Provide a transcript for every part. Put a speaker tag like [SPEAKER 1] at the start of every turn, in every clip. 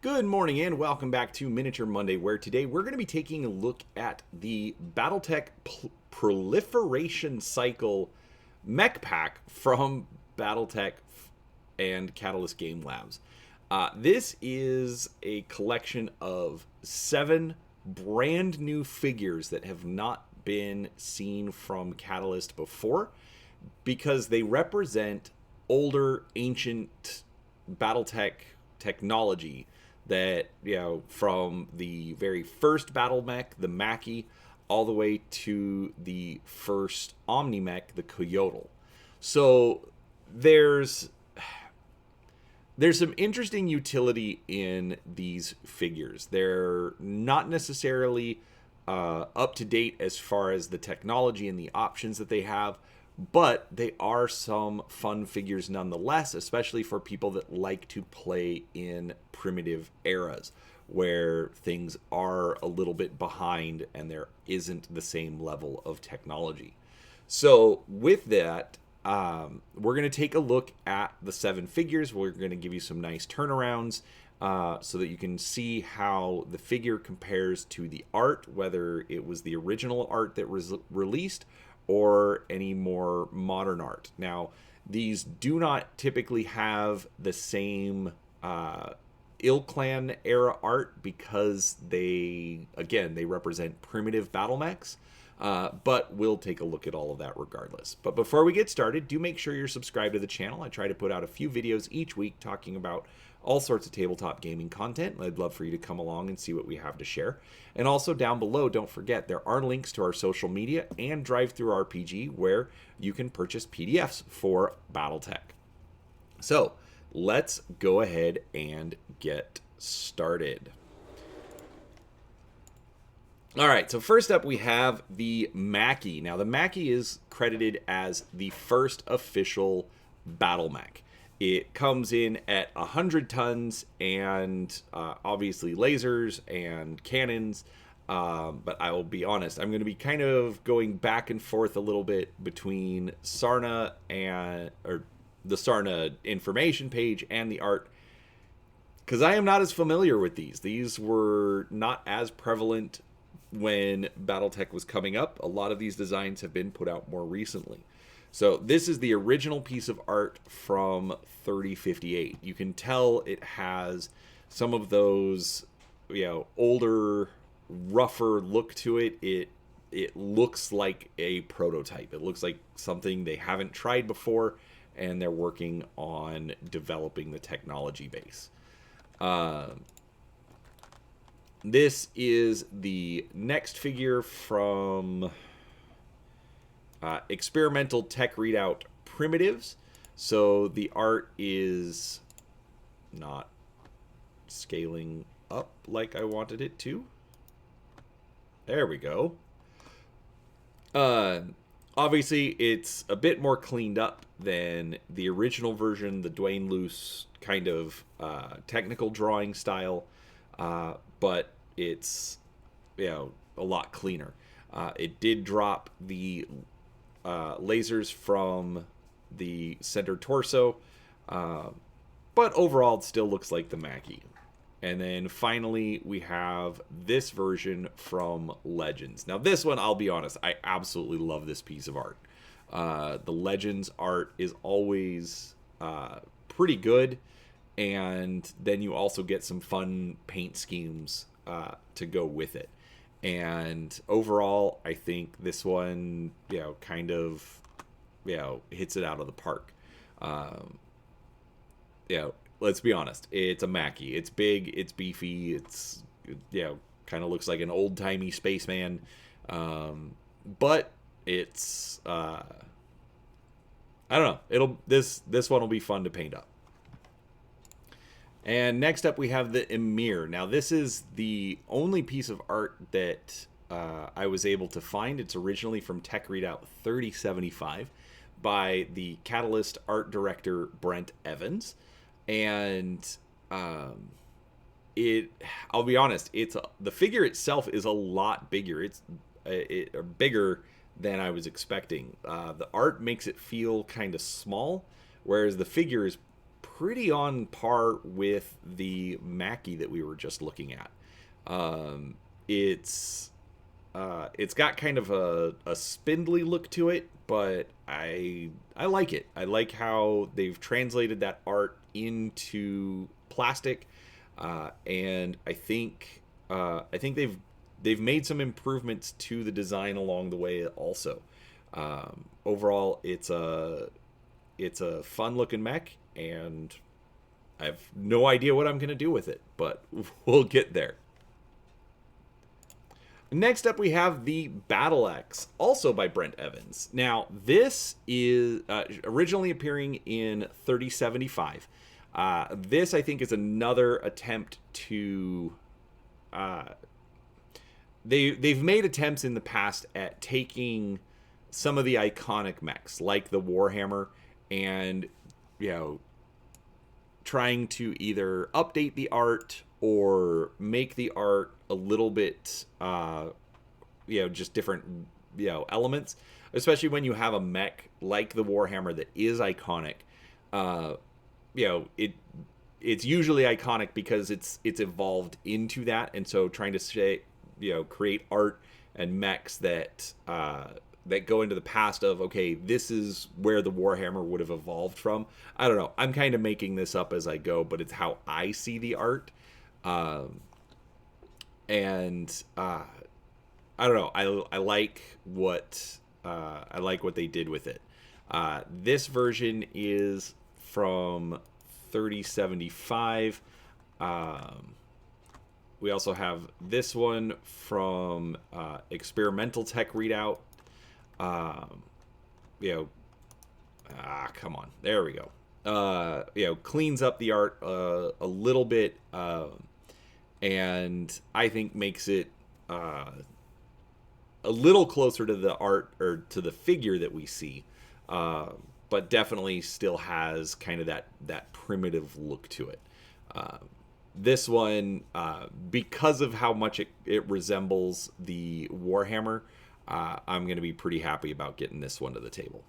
[SPEAKER 1] Good morning and welcome back to Miniature Monday, where today we're going to be taking a look at the Battletech Proliferation Cycle mech pack from Battletech and Catalyst Game Labs. This is a collection of 7 brand new figures that have not been seen from Catalyst before because they represent older, ancient Battletech technology that, from the very first battlemech, the Mackie, all the way to the first omni-mech, the Coyote. So there's some interesting utility in these figures. They're not necessarily up to date as far as the technology and the options that they have, but they are some fun figures nonetheless, especially for people that like to play in primitive eras where things are a little bit behind and there isn't the same level of technology. So with that, we're going to take a look at the 7 figures. We're going to give you some nice turnarounds so that you can see how the figure compares to the art, whether it was the original art that was released or any more modern art. Now, these do not typically have the same Il-Clan era art because they represent primitive battle mechs. But we'll take a look at all of that regardless. But before we get started, do make sure you're subscribed to the channel. I try to put out a few videos each week talking about all sorts of tabletop gaming content. I'd love for you to come along and see what we have to share. And also down below, don't forget, there are links to our social media and Drive-Thru RPG where you can purchase PDFs for Battletech. So let's go ahead and get started. All right, so first up we have the Mackie. Now, the Mackie is credited as the first official battle mech. It comes in at 100 tons and obviously lasers and cannons. But I will be honest, I'm going to be kind of going back and forth a little bit between Sarna or the Sarna information page and the art, because I am not as familiar with these. These were not as prevalent when Battletech was coming up. A lot of these designs have been put out more recently. So this is the original piece of art from 3058. You can tell it has some of those, older, rougher look to it. It looks like a prototype. It looks like something they haven't tried before, and they're working on developing the technology base. This is the next figure from Experimental Tech Readout Primitives. So the art is not scaling up like I wanted it to. There we go. Obviously, it's a bit more cleaned up than the original version, the Dwayne Luce kind of technical drawing style. But it's, a lot cleaner. It did drop the lasers from the center torso, but overall it still looks like the Mackie. And then finally we have this version from Legends. Now this one, I'll be honest, I absolutely love this piece of art. The Legends art is always pretty good, and then you also get some fun paint schemes to go with it. And overall, I think this one, kind of, hits it out of the park. Let's be honest. It's a Mackie. It's big. It's beefy. It's, kind of looks like an old-timey spaceman. But it's, I don't know. This one will be fun to paint up. And next up we have the Emir. Now this is the only piece of art that I was able to find. It's originally from Tech Readout 3075 by the Catalyst art director Brent Evans. And I'll be honest, the figure itself is a lot bigger. It's bigger than I was expecting. The art makes it feel kind of small, whereas the figure is pretty on par with the Mackie that we were just looking at. It's got kind of a spindly look to it, but I like it. I like how they've translated that art into plastic, and I think they've made some improvements to the design along the way also. Overall, it's a fun looking mech, and I have no idea what I'm going to do with it, but we'll get there. Next up, we have the Battletech, also by Brent Evans. Now, this is originally appearing in 3075. This, I think, is another attempt to... They've made attempts in the past at taking some of the iconic mechs, like the Warhammer, and, trying to either update the art or make the art a little bit, just different, elements. Especially when you have a mech like the Warhammer that is iconic. It's usually iconic because it's evolved into that, and so trying to say, create art and mechs that go into the past of, okay, this is where the Warhammer would have evolved from. I don't know. I'm kind of making this up as I go, but it's how I see the art. I don't know. I like what they did with it. This version is from 3075. We also have this one from Experimental Tech Readout. Come on, there we go. Cleans up the art a little bit, and I think makes it a little closer to the art or to the figure that we see, but definitely still has kind of that primitive look to it. This one, because of how much it resembles the Warhammer, I'm going to be pretty happy about getting this one to the table.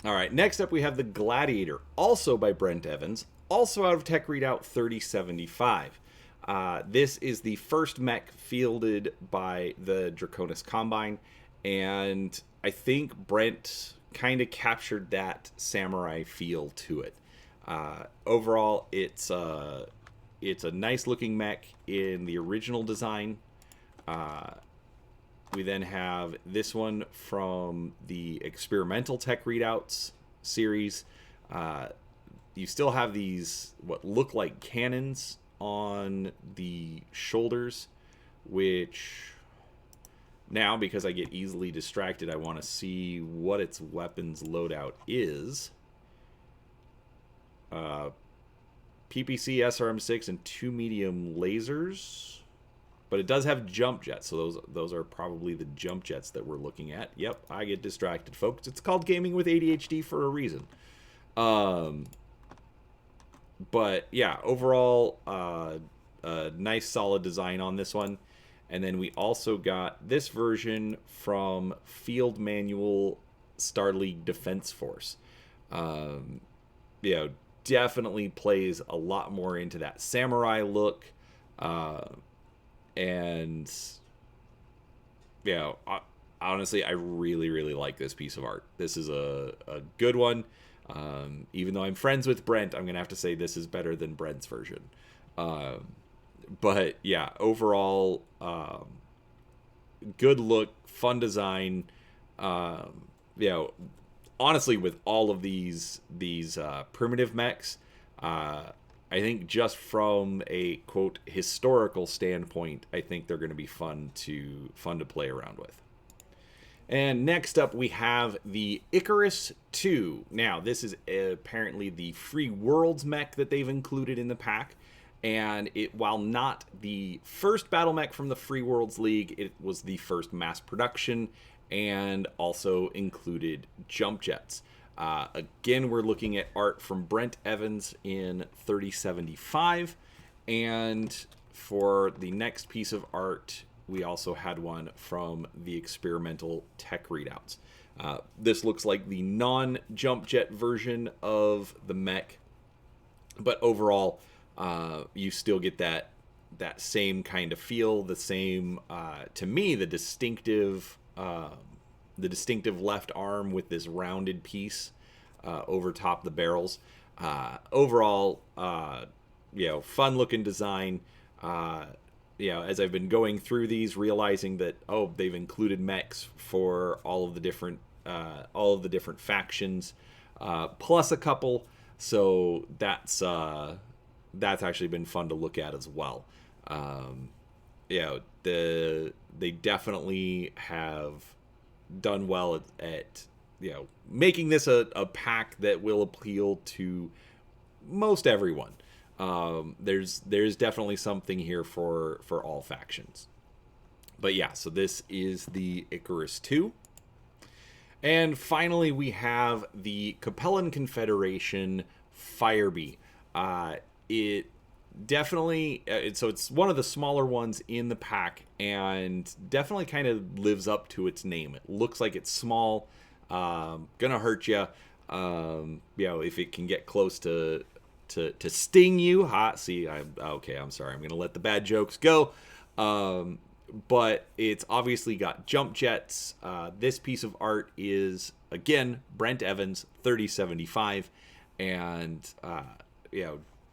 [SPEAKER 1] All right, next up we have the Gladiator, also by Brent Evans, also out of Tech Readout 3075. This is the first mech fielded by the Draconis Combine, and I think Brent kind of captured that samurai feel to it. Overall, it's a nice looking mech in the original design. We then have this one from the Experimental Tech Readouts series. You still have these what look like cannons on the shoulders, which now, because I get easily distracted, I want to see what its weapons loadout is. PPC, SRM6, and 2 medium lasers. But it does have jump jets, so those are probably the jump jets that we're looking at. Yep, I get distracted, folks. It's called gaming with ADHD for a reason. But yeah, overall, a nice solid design on this one. And then we also got this version from Field Manual Star League Defense Force. Definitely plays a lot more into that samurai look. And honestly, I really, really like this piece of art. This is a good one. Even though I'm friends with Brent, I'm going to have to say this is better than Brent's version. But yeah, overall, good look, fun design. Honestly, with all of these primitive mechs, I think just from a quote historical standpoint, I think they're going to be fun to play around with. And next up, we have the Icarus II. Now, this is apparently the Free Worlds mech that they've included in the pack. And while not the first battle mech from the Free Worlds League, it was the first mass production and also included jump jets. Again, we're looking at art from Brent Evans in 3075. And for the next piece of art, we also had one from the Experimental Tech Readouts. This looks like the non-jump jet version of the mech, but overall, you still get that same kind of feel, the same, to me, the distinctive left arm with this rounded piece over top the barrels. Overall, fun looking design. As I've been going through these, realizing that they've included mechs for all of the different factions, plus a couple. So that's actually been fun to look at as well. They definitely have done well at making this a pack that will appeal to most everyone. There's definitely something here for all factions. But yeah, so this is the Icarus II. And finally, we have the Confederation Firebee. It definitely, so it's one of the smaller ones in the pack, and definitely kind of lives up to its name. It looks like it's small, gonna hurt you. If it can get close to sting you. I'm sorry. I'm gonna let the bad jokes go. But it's obviously got jump jets. This piece of art is, again, Brent Evans, 3075, and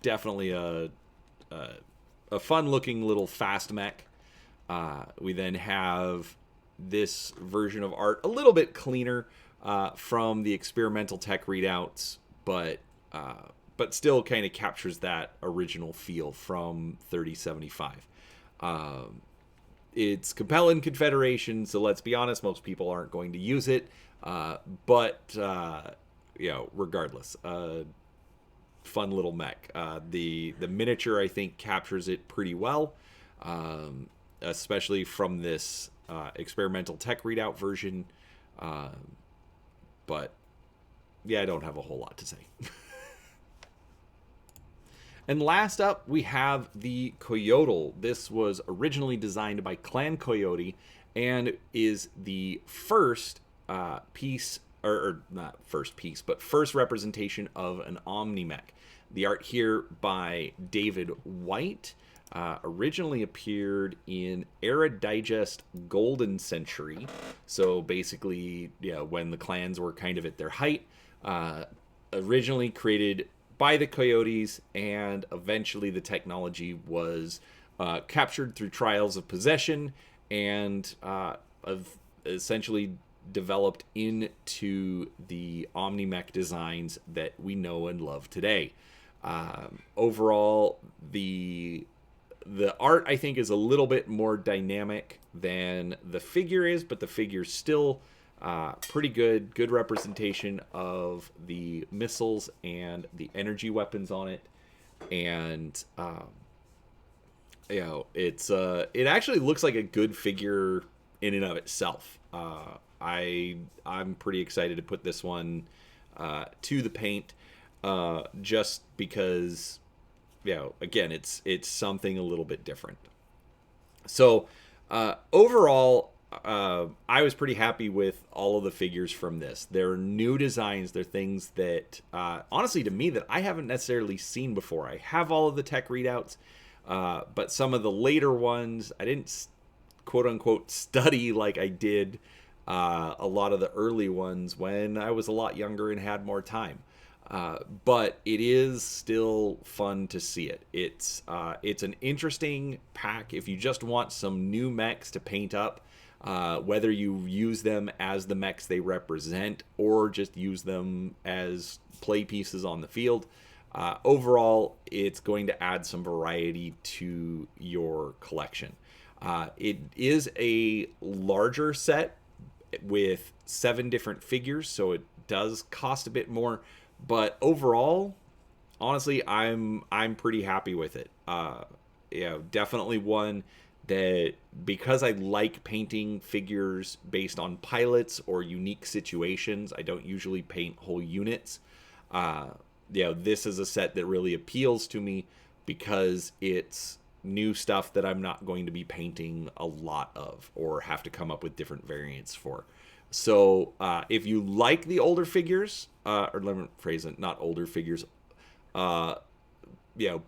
[SPEAKER 1] definitely a fun-looking little fast mech. We then have this version of art, a little bit cleaner from the experimental tech readouts, but still kind of captures that original feel from 3075. It's compelling Confederation, so let's be honest, most people aren't going to use it. Regardless, fun little mech. The miniature, I think, captures it pretty well, especially from this experimental tech readout version. But yeah, I don't have a whole lot to say. And last up, we have the Coyote. This was originally designed by Clan Coyote and is the first first representation of an Omni-Mech. The art here by David White originally appeared in Era Digest Golden Century. So basically, when the clans were kind of at their height, originally created by the Coyotes, and eventually the technology was captured through trials of possession and essentially developed into the Omni-Mech designs that we know and love today. Overall, the art, I think, is a little bit more dynamic than the figure is, but the figure's still pretty good representation of the missiles and the energy weapons on it. And it actually looks like a good figure in and of itself. I'm pretty excited to put this one to the paint, just because again, it's something a little bit different. So overall, I was pretty happy with all of the figures from this. They're new designs. They're things that, honestly, to me, that I haven't necessarily seen before. I have all of the tech readouts, but some of the later ones, I didn't, quote-unquote, study like I did a lot of the early ones when I was a lot younger and had more time. But it is still fun to see it. It's an interesting pack if you just want some new mechs to paint up. Whether you use them as the mechs they represent or just use them as play pieces on the field. Overall, it's going to add some variety to your collection. It is a larger set with 7 different figures, so it does cost a bit more. But overall, honestly, I'm pretty happy with it. Definitely one that, because I like painting figures based on pilots or unique situations, I don't usually paint whole units. This is a set that really appeals to me because it's new stuff that I'm not going to be painting a lot of or have to come up with different variants for. So if you like the older figures, or let me phrase it, not older figures,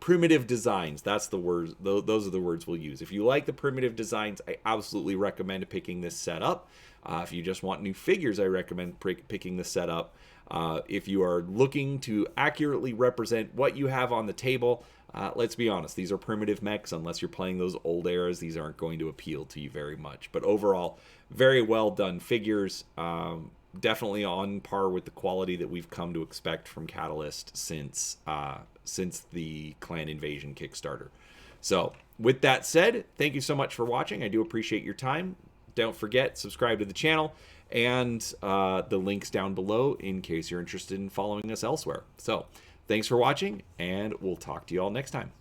[SPEAKER 1] primitive designs. That's the words. Those are the words we'll use. If you like the primitive designs, I absolutely recommend picking this set up. If you just want new figures, I recommend picking the set up. If you are looking to accurately represent what you have on the table, let's be honest, these are primitive mechs. Unless you're playing those old eras, these aren't going to appeal to you very much. But overall, very well done figures. Definitely on par with the quality that we've come to expect from Catalyst since the Clan Invasion Kickstarter. So with that said, thank you so much for watching. I do appreciate your time. Don't forget, subscribe to the channel, and the links down below in case you're interested in following us elsewhere. So thanks for watching, and we'll talk to you all next time.